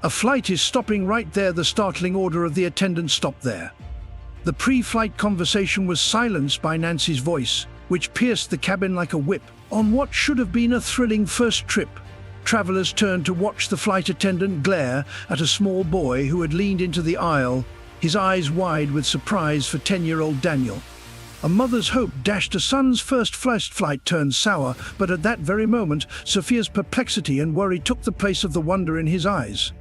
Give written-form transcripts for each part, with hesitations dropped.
A flight is stopping right there. The startling order of the attendant stopped there. The pre-flight conversation was silenced by Nancy's voice, which pierced the cabin like a whip. On what should have been a thrilling first trip, travelers turned to watch the flight attendant glare at a small boy who had leaned into the aisle, his eyes wide with surprise for 10-year-old Daniel. A mother's hope dashed a son's first flight turned sour, but at that very moment, Sophia's perplexity and worry took the place of the wonder in his eyes.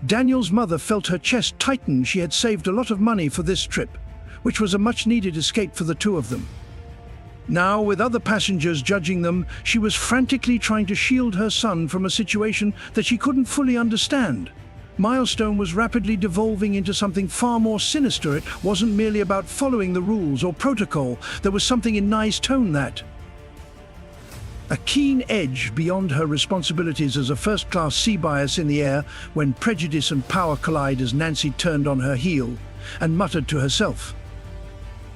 Daniel's mother felt her chest tighten. She had saved a lot of money for this trip, which was a much-needed escape for the two of them. Now, with other passengers judging them, she was frantically trying to shield her son from a situation that she couldn't fully understand. Milestone was rapidly devolving into something far more sinister. It wasn't merely about following the rules or protocol. There was something in Nye's tone that a keen edge beyond her responsibilities as a first-class sea bias in the air when prejudice and power collide. As Nancy turned on her heel and muttered to herself.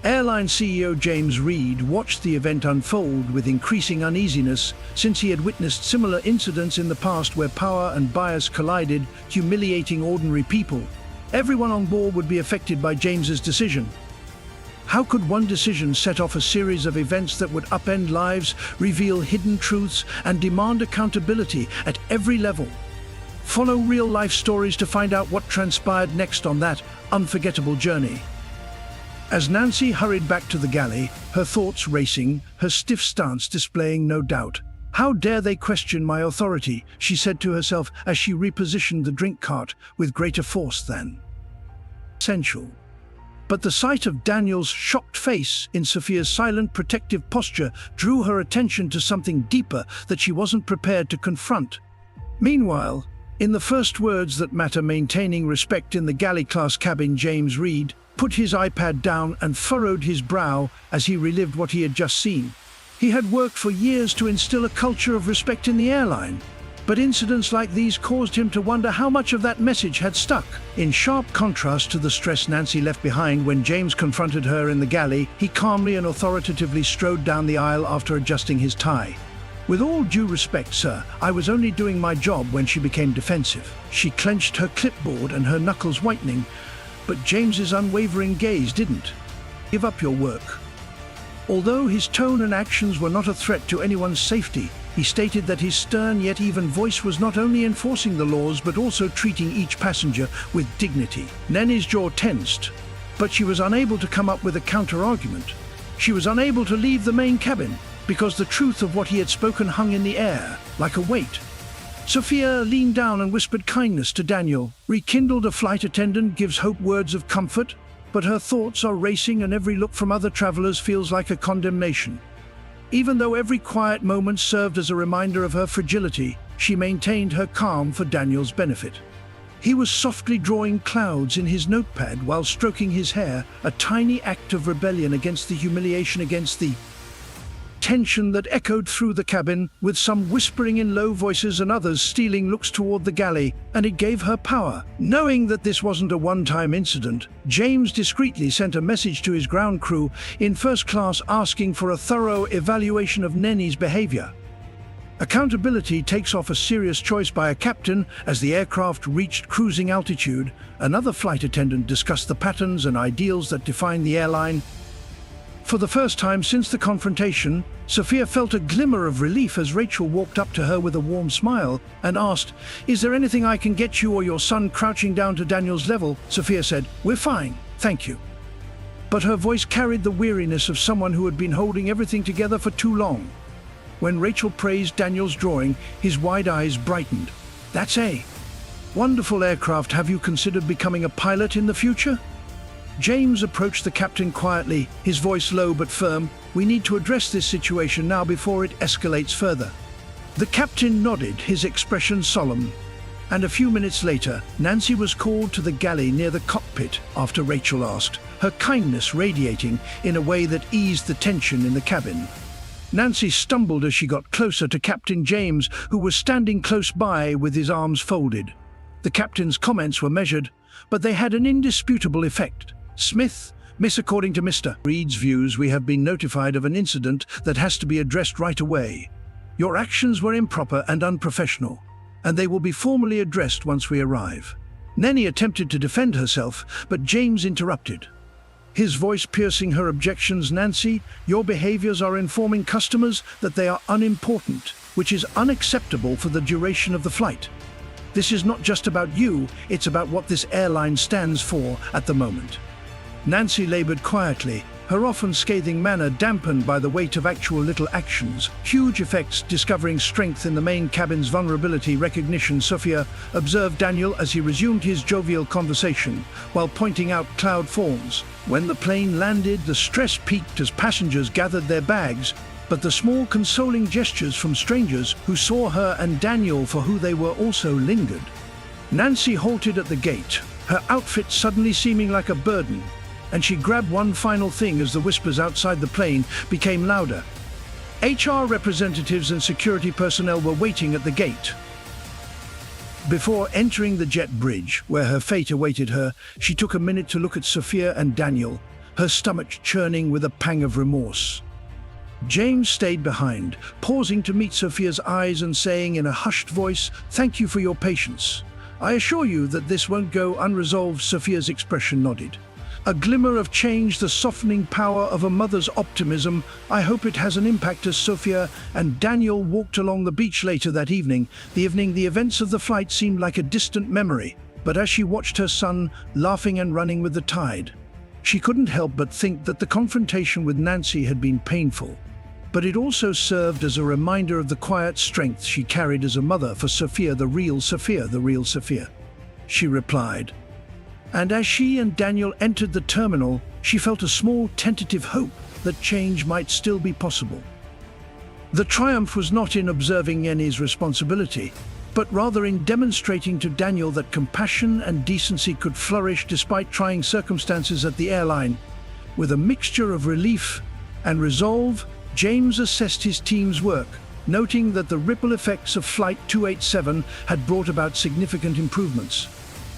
Airline CEO James Reed watched the event unfold with increasing uneasiness, since he had witnessed similar incidents in the past where power and bias collided, humiliating ordinary people. Everyone on board would be affected by James's decision. How could one decision set off a series of events that would upend lives, reveal hidden truths, and demand accountability at every level? Follow real-life stories to find out what transpired next on that unforgettable journey. As Nancy hurried back to the galley, her thoughts racing, her stiff stance displaying no doubt. "How dare they question my authority?" she said to herself as she repositioned the drink cart with greater force than essential. But the sight of Daniel's shocked face in Sophia's silent, protective posture drew her attention to something deeper that she wasn't prepared to confront. Meanwhile, in the first words that matter, maintaining respect in the galley-class cabin, James Reed put his iPad down and furrowed his brow as he relived what he had just seen. He had worked for years to instill a culture of respect in the airline, but incidents like these caused him to wonder how much of that message had stuck. In sharp contrast to the stress Nancy left behind when James confronted her in the galley, he calmly and authoritatively strode down the aisle after adjusting his tie. "With all due respect, sir, I was only doing my job." When she became defensive, she clenched her clipboard and her knuckles whitening, but James's unwavering gaze didn't. "Give up your work." Although his tone and actions were not a threat to anyone's safety, he stated that his stern yet even voice was not only enforcing the laws but also treating each passenger with dignity. Nanny's jaw tensed, but she was unable to come up with a counter-argument. She was unable to leave the main cabin because the truth of what he had spoken hung in the air like a weight. Sophia leaned down and whispered kindness to Daniel. Rekindled, a flight attendant gives hope words of comfort, but her thoughts are racing and every look from other travelers feels like a condemnation. Even though every quiet moment served as a reminder of her fragility, she maintained her calm for Daniel's benefit. He was softly drawing clouds in his notepad while stroking his hair, a tiny act of rebellion against the humiliation, against the tension that echoed through the cabin, with some whispering in low voices and others stealing looks toward the galley, and it gave her power. Knowing that this wasn't a one-time incident, James discreetly sent a message to his ground crew in first class asking for a thorough evaluation of Nenny's behavior. Accountability takes off a serious choice by a captain. As the aircraft reached cruising altitude, another flight attendant discussed the patterns and ideals that define the airline. For the first time since the confrontation, Sophia felt a glimmer of relief as Rachel walked up to her with a warm smile and asked, "Is there anything I can get you or your son?" Crouching down to Daniel's level, Sophia said, "We're fine, thank you." But her voice carried the weariness of someone who had been holding everything together for too long. When Rachel praised Daniel's drawing, his wide eyes brightened. "That's a wonderful aircraft. Have you considered becoming a pilot in the future?" James approached the captain quietly, his voice low but firm. "We need to address this situation now before it escalates further." The captain nodded, his expression solemn. And a few minutes later, Nancy was called to the galley near the cockpit after Rachel asked, her kindness radiating in a way that eased the tension in the cabin. Nancy stumbled as she got closer to Captain James, who was standing close by with his arms folded. The captain's comments were measured, but they had an indisputable effect. "Smith, miss, according to Mr. Reed's views, we have been notified of an incident that has to be addressed right away. Your actions were improper and unprofessional. and they will be formally addressed once we arrive." Nanny attempted to defend herself, but James interrupted. His voice piercing her objections. "Nancy, your behaviors are informing customers that they are unimportant, which is unacceptable for the duration of the flight. This is not just about you, it's about what this airline stands for at the moment." Nancy labored quietly, her often scathing manner dampened by the weight of actual little actions. Huge effects. Discovering strength in the main cabin's vulnerability recognition. Sophia observed Daniel as he resumed his jovial conversation, while pointing out cloud forms. When the plane landed, the stress peaked as passengers gathered their bags, but the small consoling gestures from strangers who saw her and Daniel for who they were also lingered. Nancy halted at the gate, her outfit suddenly seeming like a burden, and she grabbed one final thing as the whispers outside the plane became louder. HR representatives and security personnel were waiting at the gate. Before entering the jet bridge, where her fate awaited her, she took a minute to look at Sophia and Daniel, her stomach churning with a pang of remorse. James stayed behind, pausing to meet Sophia's eyes and saying in a hushed voice, "Thank you for your patience. I assure you that this won't go unresolved." Sophia's expression nodded. A glimmer of change, the softening power of a mother's optimism. "I hope it has an impact." As Sophia and Daniel walked along the beach later that evening, the events of the flight seemed like a distant memory. But as she watched her son, laughing and running with the tide, she couldn't help but think that the confrontation with Nancy had been painful. But it also served as a reminder of the quiet strength she carried as a mother. "For Sophia, the real Sophia, the real Sophia," she replied. And as she and Daniel entered the terminal, she felt a small tentative hope that change might still be possible. The triumph was not in observing Yenny's responsibility, but rather in demonstrating to Daniel that compassion and decency could flourish despite trying circumstances at the airline. With a mixture of relief and resolve, James assessed his team's work, noting that the ripple effects of Flight 287 had brought about significant improvements.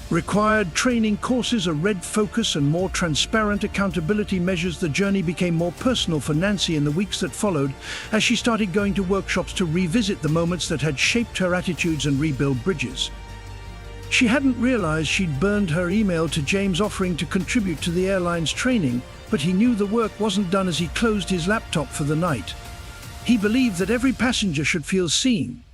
Required training courses, a red focus, and more transparent accountability measures. The journey became more personal for Nancy in the weeks that followed, as she started going to workshops to revisit the moments that had shaped her attitudes and rebuild bridges. She hadn't realized she'd burned her email to James offering to contribute to the airline's training, but he knew the work wasn't done as he closed his laptop for the night. He believed that every passenger should feel seen.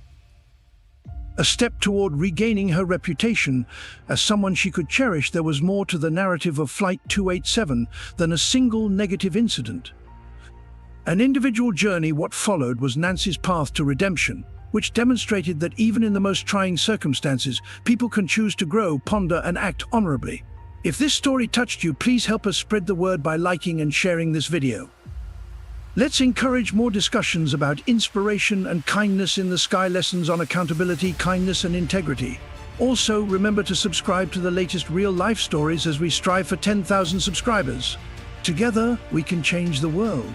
A step toward regaining her reputation as someone she could cherish. There was more to the narrative of Flight 287 than a single negative incident. An individual journey. What followed was Nancy's path to redemption, which demonstrated that even in the most trying circumstances, people can choose to grow, ponder, and act honorably. If this story touched you, please help us spread the word by liking and sharing this video. Let's encourage more discussions about inspiration and kindness in the sky. Lessons on accountability, kindness, and integrity. Also, remember to subscribe to the latest real-life stories as we strive for 10,000 subscribers. Together, we can change the world.